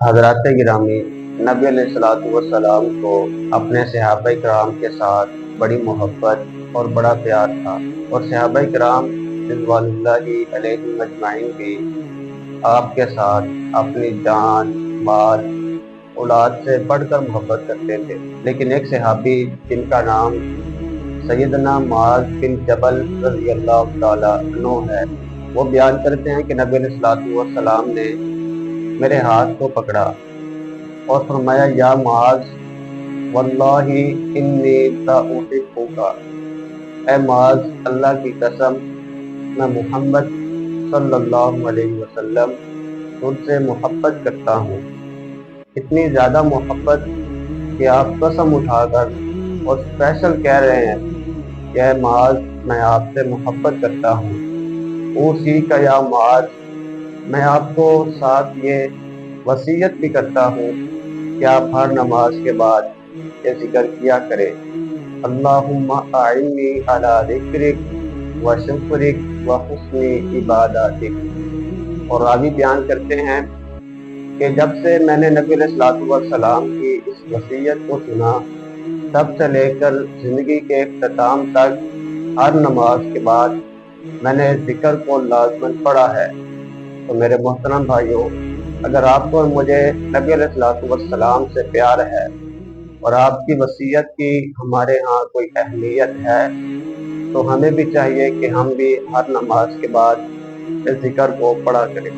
حضرات گرامی، نبی علیہ الصلوۃ والسلام کو اپنے صحابہ کرام کے ساتھ بڑی محبت اور بڑا پیار تھا، اور صحابہ کرام رضوان اللہ علیہم اجمعین بھی آپ کے ساتھ اپنی جان، مال، اولاد سے بڑھ کر محبت کرتے تھے۔ لیکن ایک صحابی جن کا نام سیدنا معاذ بن جبل رضی اللہ تعالیٰ عنہ ہے، وہ بیان کرتے ہیں کہ نبی علیہ الصلوۃ والسلام نے میرے ہاتھ کو پکڑا اور فرمایا، یا معاذ، واللہ انی لأحبک، اے معاذ، اللہ کی قسم، میں محمد صلی اللہ علیہ وسلم تجھ سے محبت کرتا ہوں، اتنی زیادہ محبت کہ آپ قسم اٹھا کر اور اسپیشل کہہ رہے ہیں کہ اے معاذ، میں آپ سے محبت کرتا ہوں۔ اوصی کا یا معاذ، میں آپ کو ساتھ یہ وصیت بھی کرتا ہوں کہ آپ ہر نماز کے بعد یہ ذکر کیا کریں، اللہم اعنی علی ذکرک و شکرک و حسن عبادتک۔ اور راوی بیان کرتے ہیں کہ جب سے میں نے نبی علیہ الصلوۃ والسلام کی اس وصیت کو سنا، تب سے لے کر زندگی کے اختتام تک ہر نماز کے بعد میں نے ذکر کو لازماً پڑھا ہے۔ تو میرے محترم بھائیوں، اگر آپ کو مجھے نبی علیہ الصلوۃ والسلام سے پیار ہے اور آپ کی وصیت کی ہمارے ہاں کوئی اہمیت ہے، تو ہمیں بھی چاہیے کہ ہم بھی ہر نماز کے بعد اس ذکر کو پڑھا کریں۔